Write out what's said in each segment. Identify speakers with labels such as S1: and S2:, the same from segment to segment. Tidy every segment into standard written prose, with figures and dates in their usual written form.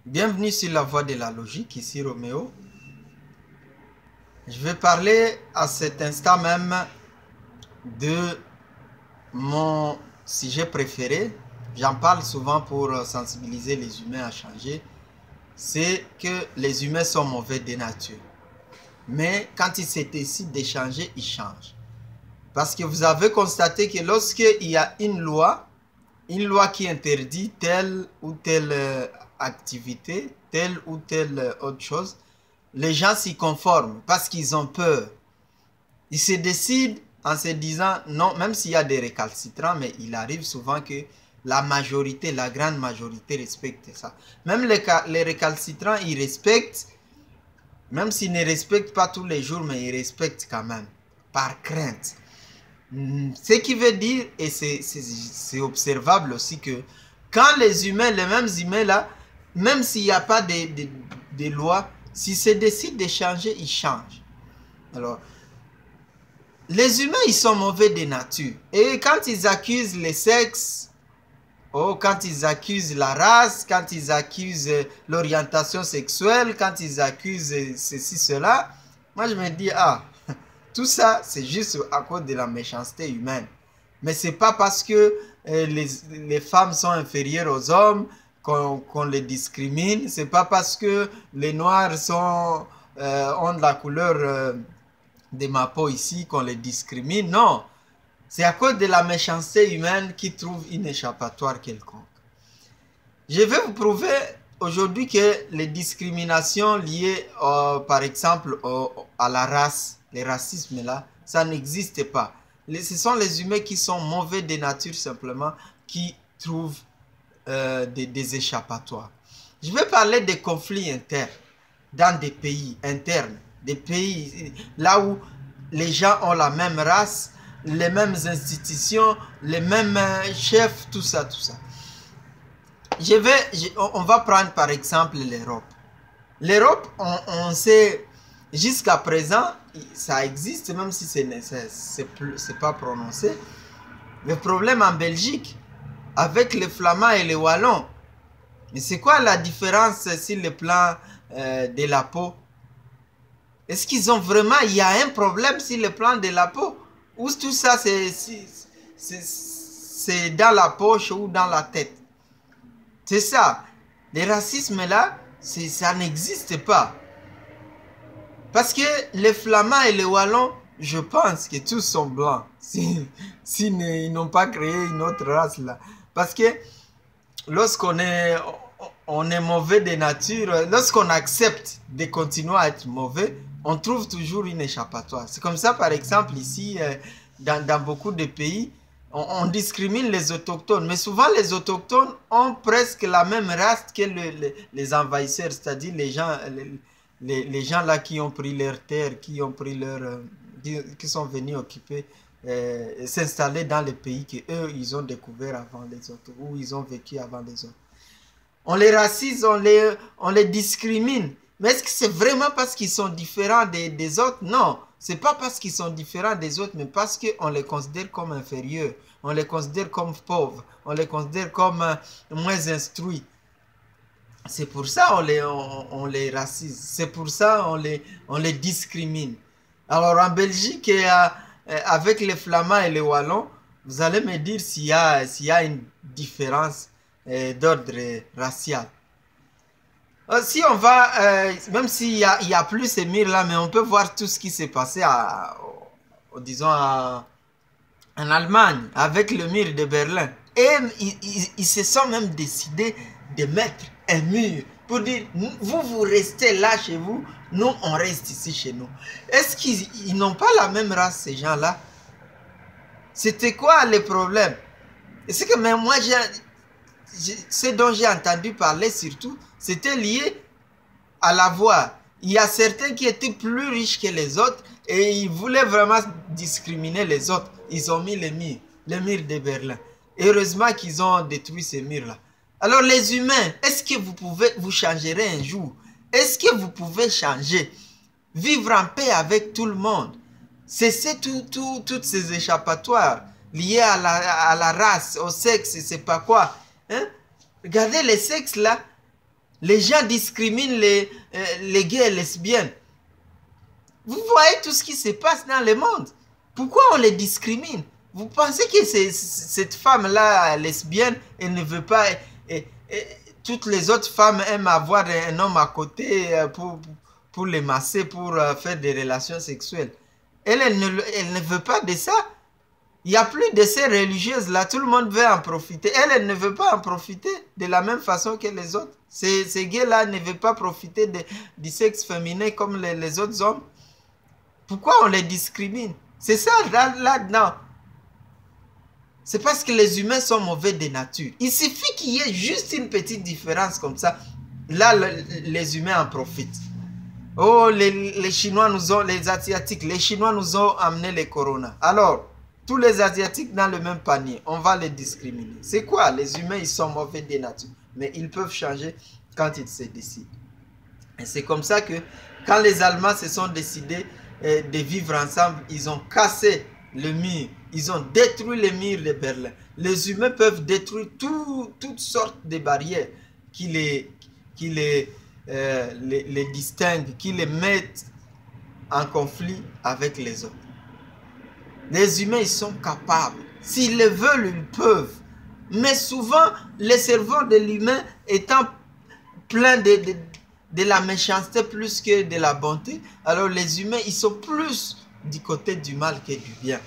S1: Bienvenue sur la voie de la logique, ici Roméo. Je vais parler à cet instant même de mon sujet préféré. J'en parle souvent pour sensibiliser les humains à changer. C'est que les humains sont mauvais de nature. Mais quand ils se décident de changer, ils changent. Parce que vous avez constaté que lorsqu'il y a une loi qui interdit telle ou telle activité, telle ou telle autre chose, les gens s'y conforment parce qu'ils ont peur. Ils se décident en se disant non, même s'il y a des récalcitrants, mais il arrive souvent que la majorité, la grande majorité respecte ça. Même les récalcitrants, ils respectent, même s'ils ne respectent pas tous les jours, mais ils respectent quand même, par crainte. Ce qui veut dire, et c'est observable aussi, que quand les humains, les mêmes humains là, même s'il n'y a pas de loi, s'ils se décident de changer, ils changent. Alors, les humains, ils sont mauvais de nature. Et quand ils accusent les sexes, oh, quand ils accusent la race, quand ils accusent l'orientation sexuelle, quand ils accusent ceci, cela, moi je me dis, ah, tout ça, c'est juste à cause de la méchanceté humaine. Mais c'est pas parce que les femmes sont inférieures aux hommes qu'on les discrimine. C'est pas parce que les noirs ont de la couleur de ma peau ici qu'on les discrimine. Non. C'est à cause de la méchanceté humaine qui trouve une échappatoire quelconque. Je vais vous prouver aujourd'hui que les discriminations liées, par exemple, à la race, les racismes là, ça n'existe pas. Ce sont les humains qui sont mauvais de nature simplement, qui trouvent des échappatoires. Je vais parler des conflits internes dans des pays internes, des pays là où les gens ont la même race, les mêmes institutions, les mêmes chefs, tout ça, tout ça. On va prendre par exemple l'Europe. L'Europe, on sait, jusqu'à présent, ça existe, même si c'est pas prononcé. Le problème en Belgique, avec les Flamands et les Wallons, mais c'est quoi la différence sur le plan de la peau? Est-ce qu'ils ont vraiment, il y a un problème sur le plan de la peau? Ou tout ça, c'est dans la poche ou dans la tête? C'est ça. Le racisme là, ça n'existe pas. Parce que les Flamands et les Wallons, je pense que tous sont blancs. Ils n'ont pas créé une autre race là. Parce que lorsqu'on est mauvais de nature, lorsqu'on accepte de continuer à être mauvais, on trouve toujours une échappatoire. C'est comme ça, par exemple, ici, dans beaucoup de pays, on discrimine les autochtones. Mais souvent, les autochtones ont presque la même race que les envahisseurs, c'est-à-dire les gens là qui ont pris leurs terres, qui sont venus occuper, s'installer dans les pays qu'eux, ils ont découvert avant les autres, ou ils ont vécu avant les autres. On les racise, on les discrimine. Mais est-ce que c'est vraiment parce qu'ils sont différents des autres? Non, c'est pas parce qu'ils sont différents des autres, mais parce qu'on les considère comme inférieurs, on les considère comme pauvres, on les considère comme moins instruits. C'est pour ça on les racise, c'est pour ça on les discrimine. Alors en Belgique, avec les Flamands et les Wallons, vous allez me dire s'il y a une différence d'ordre racial. Si on va, même s'il y a plus ces murs là, mais on peut voir tout ce qui s'est passé disons en Allemagne avec le mur de Berlin. Et ils se sont même décidés de mettre un mur pour dire vous restez là chez vous, nous on reste ici chez nous. Est-ce qu'ils n'ont pas la même race ces gens là? C'était quoi le problème? C'est que même moi ce dont j'ai entendu parler surtout, c'était lié à la voix. Il y a certains qui étaient plus riches que les autres et ils voulaient vraiment discriminer les autres. Ils ont mis les murs de Berlin. Heureusement qu'ils ont détruit ces murs-là. Alors les humains, est-ce que vous changerez un jour? Est-ce que vous pouvez changer? Vivre en paix avec tout le monde. Cesser toutes ces échappatoires liées à la race, au sexe, c'est pas quoi. Hein? Regardez les sexes là. Les gens discriminent les gays et lesbiennes. Vous voyez tout ce qui se passe dans le monde. Pourquoi on les discrimine? Vous pensez que cette femme-là, lesbienne, elle ne veut pas... toutes les autres femmes aiment avoir un homme à côté pour les masser, pour faire des relations sexuelles. Elle ne veut pas de ça. Il n'y a plus de ces religieuses là, tout le monde veut en profiter. Elle ne veut pas en profiter de la même façon que les autres. Ces gays-là ne veulent pas profiter du sexe féminin comme les autres hommes. Pourquoi on les discrimine? C'est ça là-dedans. C'est parce que les humains sont mauvais de nature. Il suffit qu'il y ait juste une petite différence comme ça. Là, les humains en profitent. Oh, les Chinois nous ont, les Asiatiques, les Chinois nous ont amené les corona. Alors, tous les Asiatiques dans le même panier, on va les discriminer. C'est quoi? Les humains, ils sont mauvais de nature. Mais ils peuvent changer quand ils se décident. Et c'est comme ça que quand les Allemands se sont décidés de vivre ensemble, ils ont cassé le mur. Ils ont détruit les murs de Berlin. Les humains peuvent détruire toutes sortes de barrières qui les distinguent, qui les mettent en conflit avec les autres. Les humains, ils sont capables. S'ils le veulent, ils peuvent. Mais souvent, le cerveau de l'humain étant plein de la méchanceté plus que de la bonté, alors les humains, ils sont plus du côté du mal que du bien.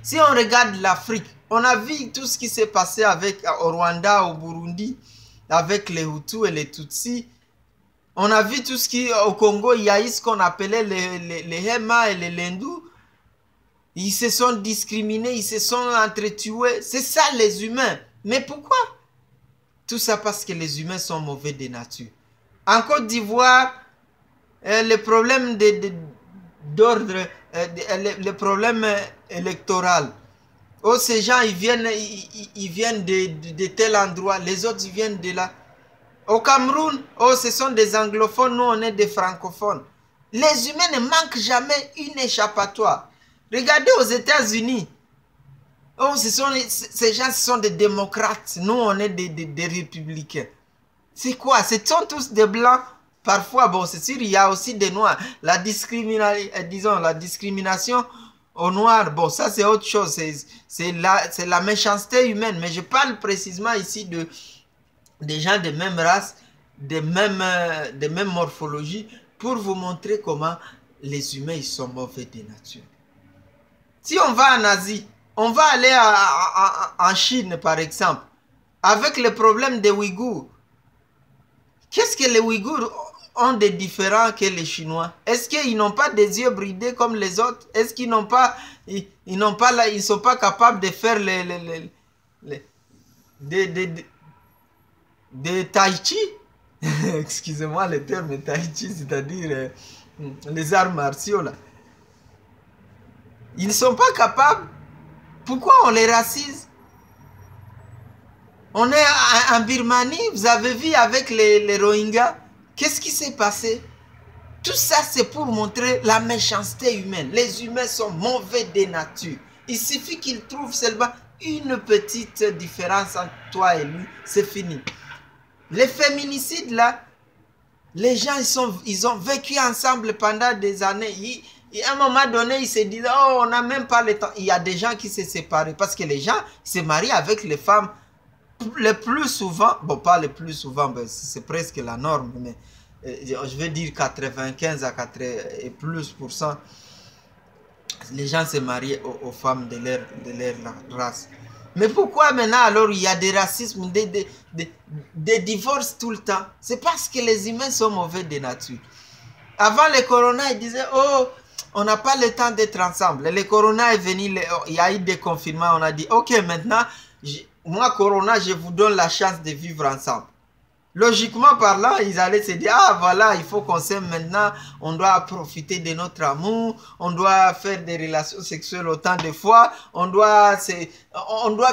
S1: Si on regarde l'Afrique, on a vu tout ce qui s'est passé au Rwanda, au Burundi, avec les Hutus et les Tutsis. On a vu tout ce qui, au Congo, il y a eu ce qu'on appelait les Hema et les Lendou. Ils se sont discriminés, ils se sont entretués. C'est ça les humains. Mais pourquoi? Tout ça parce que les humains sont mauvais de nature. En Côte d'Ivoire, le problème d'ordre, le problème électoral. Oh, ces gens, ils viennent de tel endroit, les autres, ils viennent de là. Au Cameroun, oh, ce sont des anglophones, nous, on est des francophones. Les humains ne manquent jamais une échappatoire. Regardez aux États-Unis. Oh, ces gens, ce sont des démocrates. Nous, on est des républicains. C'est quoi? Ce sont tous des blancs. Parfois, bon, c'est sûr, il y a aussi des noirs. La discrimination aux noirs, bon, ça c'est autre chose. C'est la méchanceté humaine. Mais je parle précisément ici des gens de même race, de même morphologie, pour vous montrer comment les humains, ils sont mauvais de nature. Si on va en Asie, on va aller en Chine, par exemple, avec le problème des Ouïghours. Qu'est-ce que les Ouïghours ont de différent que les Chinois? Est-ce qu'ils n'ont pas des yeux bridés comme les autres? Est-ce qu'ils n'ont pas, ils sont pas capables de faire des tai chi? Excusez-moi le terme tai chi, c'est-à-dire les arts martiaux là. Ils ne sont pas capables. Pourquoi on les racise? On est en Birmanie, vous avez vu avec les Rohingyas, qu'est-ce qui s'est passé? Tout ça, c'est pour montrer la méchanceté humaine. Les humains sont mauvais de nature. Il suffit qu'ils trouvent seulement une petite différence entre toi et lui, c'est fini. Les féminicides, là, les gens, ils ont vécu ensemble pendant des années. À un moment donné, ils se disent, oh, on n'a même pas le temps. Il y a des gens qui se séparent parce que les gens se marient avec les femmes le plus souvent. Bon, pas le plus souvent, c'est presque la norme, mais je vais dire 95 à 80 et plus %. Les gens se marient aux femmes de leur race. Mais pourquoi maintenant alors il y a des racismes, des divorces tout le temps? C'est parce que les humains sont mauvais de nature. Avant le corona, ils disaient, oh, on n'a pas le temps d'être ensemble. Le corona est venu, il y a eu des confinements, on a dit, ok, maintenant, moi, corona, je vous donne la chance de vivre ensemble. Logiquement parlant, ils allaient se dire, ah voilà, il faut qu'on s'aime maintenant, on doit profiter de notre amour, on doit faire des relations sexuelles autant de fois, on doit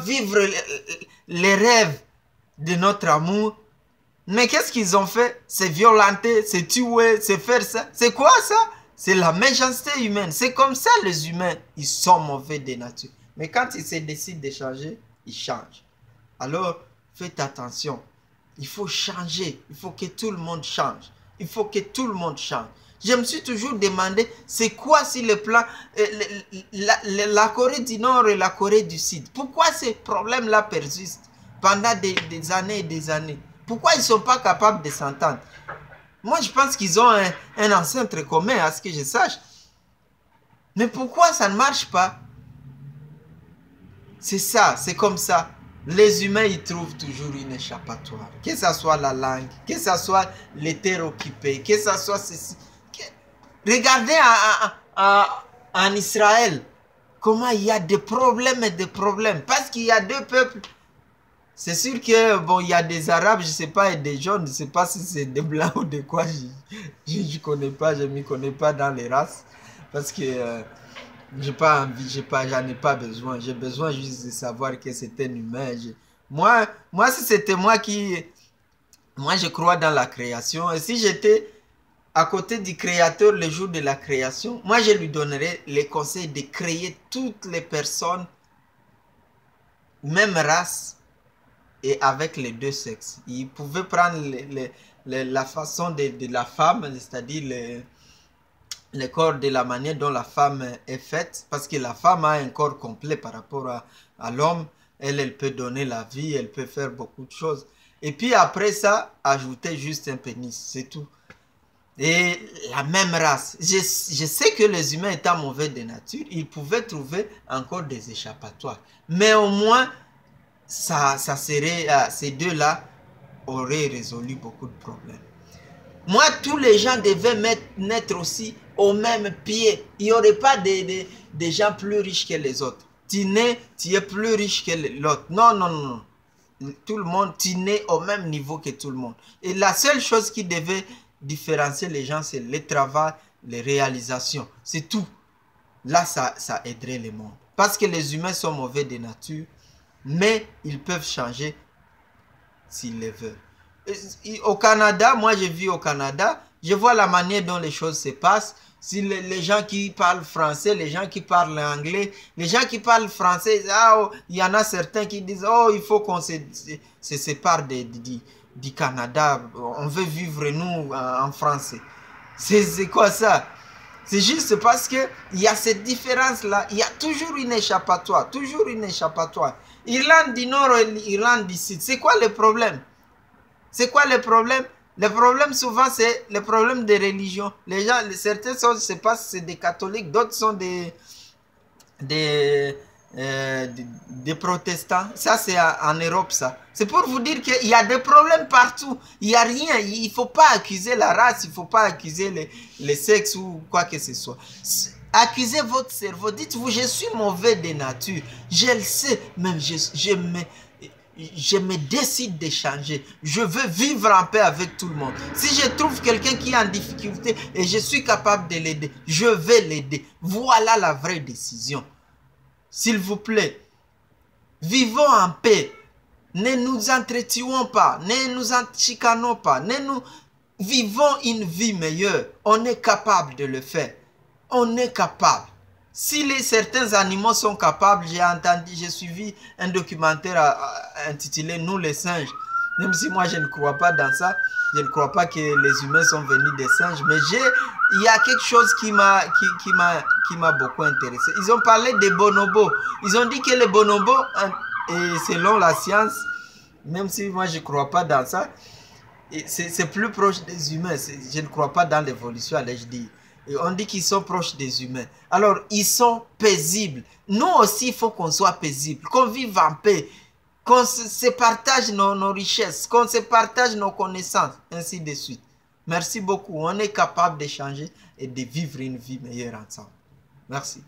S1: vivre les rêves de notre amour. Mais qu'est-ce qu'ils ont fait? C'est violenter, c'est tuer, c'est faire ça. C'est quoi ça? C'est la méchanceté humaine. C'est comme ça les humains, ils sont mauvais de nature. Mais quand ils se décident de changer, ils changent. Alors, faites attention. Il faut changer. Il faut que tout le monde change. Il faut que tout le monde change. Je me suis toujours demandé, c'est quoi si le plan, la Corée du Nord et la Corée du Sud, pourquoi ces problèmes-là persistent pendant des années et des années? Pourquoi ils ne sont pas capables de s'entendre? Moi, je pense qu'ils ont un ancêtre commun, à ce que je sache. Mais pourquoi ça ne marche pas? C'est ça, c'est comme ça. Les humains, ils trouvent toujours une échappatoire. Que ce soit la langue, que ce soit les terres occupées, que ce soit ceci. Regardez en Israël, comment il y a des problèmes et des problèmes. Parce qu'il y a deux peuples. C'est sûr que, bon, il y a des Arabes, je ne sais pas, et des jaunes, je ne sais pas si c'est des blancs ou de quoi. Je ne connais pas, je ne m'y connais pas dans les races. Parce que j'ai pas envie, j'en ai pas besoin. J'ai besoin juste de savoir que c'est un humain. Moi, si c'était moi je crois dans la création. Et si j'étais à côté du créateur le jour de la création, moi je lui donnerais les conseils de créer toutes les personnes, même race, et avec les deux sexes. Il pouvait prendre la façon de la femme, c'est-à-dire le corps de la manière dont la femme est faite, parce que la femme a un corps complet par rapport à l'homme. Elle peut donner la vie, elle peut faire beaucoup de choses. Et puis après ça, ajouter juste un pénis, c'est tout. Et la même race. Je sais que les humains étant mauvais de nature, ils pouvaient trouver encore des échappatoires. Mais au moins, ça serait, ces deux-là auraient résolu beaucoup de problèmes. Moi, tous les gens devaient naître aussi au même pied. Il n'y aurait pas des gens plus riches que les autres. Tu nais, tu es plus riche que l'autre. Non, non, non. Tout le monde, tu nais au même niveau que tout le monde. Et la seule chose qui devait différencier les gens, c'est le travail, les réalisations. C'est tout. Là, ça aiderait le monde. Parce que les humains sont mauvais de nature, mais ils peuvent changer s'ils le veulent. Au Canada, moi je vis au Canada, je vois la manière dont les choses se passent. Si les gens qui parlent français, les gens qui parlent anglais, les gens qui parlent français, il y en a certains qui disent, oh, il faut qu'on se sépare du Canada, on veut vivre nous en français. C'est quoi ça? C'est juste parce qu'il y a cette différence-là, il y a toujours une échappatoire, toujours une échappatoire. Irlande du Nord et Irlande du Sud, c'est quoi le problème? C'est quoi le problème? Le problème souvent c'est le problème des religions. Les gens, certains sont, je sais pas si c'est des catholiques, d'autres sont des protestants. Ça c'est en Europe ça. C'est pour vous dire qu'il y a des problèmes partout. Il n'y a rien. Il ne faut pas accuser la race, il ne faut pas accuser les sexes ou quoi que ce soit. Accusez votre cerveau. Dites-vous, je suis mauvais de nature. Je le sais, même je me décide de changer. Je veux vivre en paix avec tout le monde. Si je trouve quelqu'un qui est en difficulté et je suis capable de l'aider, je vais l'aider. Voilà la vraie décision. S'il vous plaît, vivons en paix. Ne nous entretuons pas, ne nous chicanons pas, vivons une vie meilleure. On est capable de le faire. On est capable. Si certains animaux sont capables, j'ai suivi un documentaire intitulé Nous les singes. Même si moi je ne crois pas dans ça, je ne crois pas que les humains sont venus des singes, mais il y a quelque chose qui m'a beaucoup intéressé. Ils ont parlé des bonobos. Ils ont dit que les bonobos, et selon la science, même si moi je ne crois pas dans ça, c'est plus proche des humains. Je ne crois pas dans l'évolution, allais-je dire. Et on dit qu'ils sont proches des humains. Alors, ils sont paisibles. Nous aussi, il faut qu'on soit paisible, qu'on vive en paix, qu'on se partage nos richesses, qu'on se partage nos connaissances, ainsi de suite. Merci beaucoup. On est capable de changer et de vivre une vie meilleure ensemble. Merci.